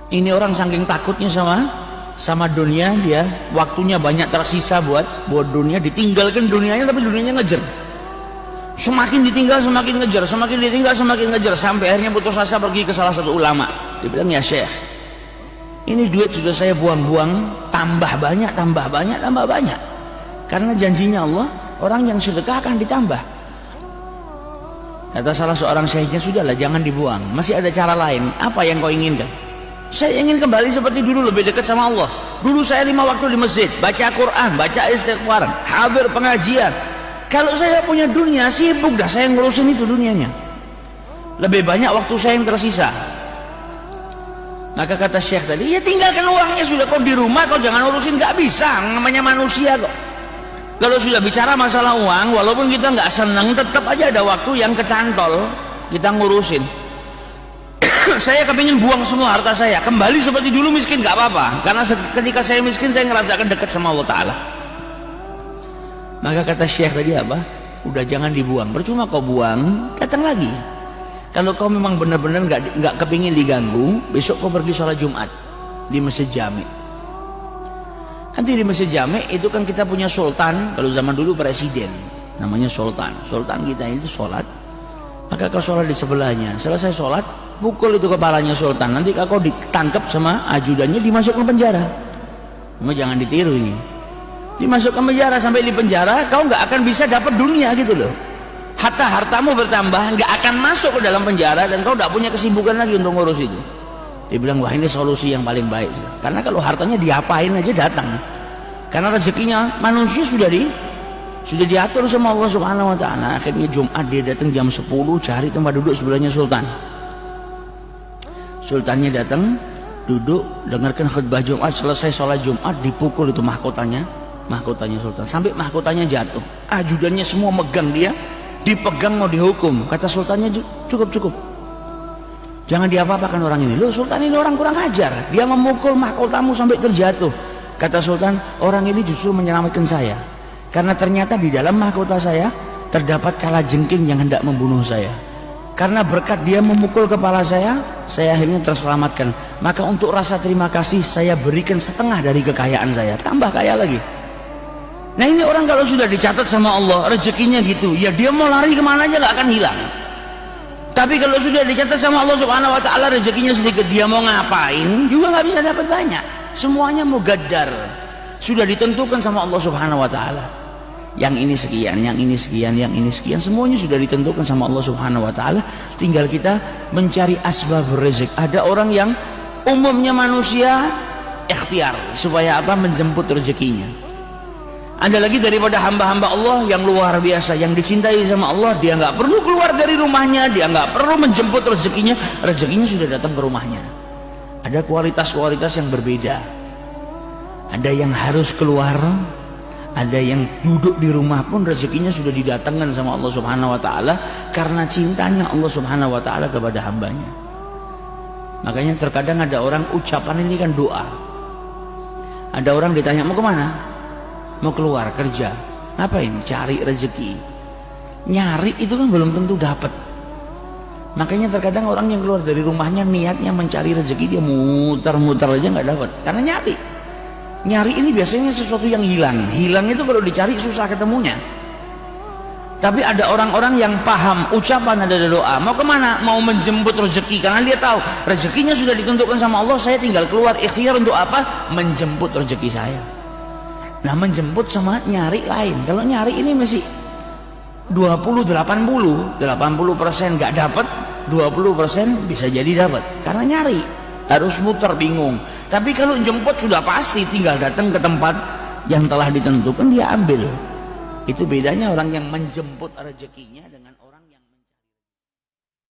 Ini orang saking takutnya sama dunia, dia waktunya banyak tersisa buat dunia, ditinggalkan dunianya, tapi dunianya ngejar. Semakin ditinggal semakin ngejar, semakin ditinggal semakin ngejar, sampai akhirnya putus asa pergi ke salah satu ulama. Dia bilang, ya Syekh, ini duit sudah saya buang-buang, tambah banyak, tambah banyak, tambah banyak. Karena janjinya Allah, orang yang sedekah akan ditambah. Kata salah seorang syekhnya, sudahlah jangan dibuang, masih ada cara lain. Apa yang kau inginkan? Saya ingin kembali seperti dulu, lebih dekat sama Allah. Dulu saya 5 waktu di masjid, baca Quran, baca istighfar, hadir pengajian. Kalau saya punya dunia, sibuk dah saya ngurusin itu dunianya. Lebih banyak waktu saya yang tersisa. Maka kata Syekh tadi, ya tinggalkan uangnya sudah, kau di rumah kau jangan urusin, nggak bisa, namanya manusia kok. Kalau sudah bicara masalah uang, walaupun kita nggak senang, tetap aja ada waktu yang kecantol kita ngurusin. Saya kepingin buang semua harta saya, kembali seperti dulu miskin nggak apa-apa, karena ketika saya miskin saya ngerasakan dekat sama Allah Ta'ala. Maka kata Syekh tadi apa? Udah jangan dibuang, percuma kau buang, datang lagi. Kalau kau memang benar-benar nggak kepingin diganggu, besok kau pergi sholat Jumat di Masjid Jami. Nanti di Masjid Jami itu kan kita punya sultan, kalau zaman dulu presiden, namanya sultan. Sultan kita itu sholat, maka kau sholat di sebelahnya. Selesai sholat, pukul itu kepalanya sultan. Nanti kau ditangkap sama ajudannya, dimasukkan penjara. Cuma jangan ditiru ini. Dimasukkan penjara, sampai di penjara kau nggak akan bisa dapat dunia gitu loh. Hartamu bertambah, nggak akan masuk ke dalam penjara, dan kau nggak punya kesibukan lagi untuk ngurus itu. Dia bilang, wah ini solusi yang paling baik. Karena kalau hartanya diapain aja datang. Karena rezekinya manusia sudah diatur sama Allah Subhanahu Wa Taala. Akhirnya Jumat dia datang jam 10, cari tempat duduk sebelahnya sultan. Sultannya datang, duduk, dengarkan khutbah Jumat, selesai sholat Jumat, dipukul itu mahkotanya sultan, sampai mahkotanya jatuh. Ajudannya semua megang dia, dipegang mau dihukum. Kata sultannya, cukup, jangan diapa-apakan orang ini. Loh, sultan ini orang kurang ajar, dia memukul mahkotamu sampai terjatuh. Kata sultan, orang ini justru menyelamatkan saya, karena ternyata di dalam mahkota saya terdapat kalajengking yang hendak membunuh saya. Karena berkat dia memukul kepala saya akhirnya terselamatkan. Maka untuk rasa terima kasih, saya berikan setengah dari kekayaan saya, tambah kaya lagi. Nah ini orang kalau sudah dicatat sama Allah rezekinya gitu, ya dia mau lari kemana aja gak akan hilang. Tapi kalau sudah dicatat sama Allah Subhanahu Wa Taala rezekinya sedikit, dia mau ngapain juga nggak bisa dapat banyak. Semuanya mugaddar, sudah ditentukan sama Allah Subhanahu Wa Taala. Yang ini sekian, yang ini sekian, yang ini sekian, semuanya sudah ditentukan sama Allah Subhanahu Wa Taala. Tinggal kita mencari asbab rezeki. Ada orang yang umumnya manusia ikhtiar supaya apa? Menjemput rezekinya. Ada lagi daripada hamba-hamba Allah yang luar biasa, yang dicintai sama Allah, dia nggak perlu keluar dari rumahnya, dia nggak perlu menjemput rezekinya, rezekinya sudah datang ke rumahnya. Ada kualitas-kualitas yang berbeda. Ada yang harus keluar, ada yang duduk di rumah pun rezekinya sudah didatangkan sama Allah Subhanahu Wa Taala karena cintanya Allah Subhanahu Wa Taala kepada hambanya. Makanya terkadang ada orang ucapan ini kan doa. Ada orang ditanya mau kemana? Mau keluar kerja. Ngapain? Cari rezeki. Nyari itu kan belum tentu dapat. Makanya terkadang orang yang keluar dari rumahnya niatnya mencari rezeki, dia muter-muter aja nggak dapat karena nyari. Nyari ini biasanya sesuatu yang hilang. Hilang itu kalau dicari susah ketemunya. Tapi ada orang-orang yang paham ucapan ada doa. Mau kemana? Mau menjemput rezeki, karena dia tahu rezekinya sudah ditentukan sama Allah. Saya tinggal keluar ikhtiar untuk apa? Menjemput rezeki saya. Nah, menjemput sama nyari lain. Kalau nyari ini masih 20-80 80% nggak dapat, 20% bisa jadi dapat karena nyari, harus muter bingung. Tapi kalau jemput sudah pasti, tinggal datang ke tempat yang telah ditentukan, dia ambil. Itu bedanya orang yang menjemput rezekinya dengan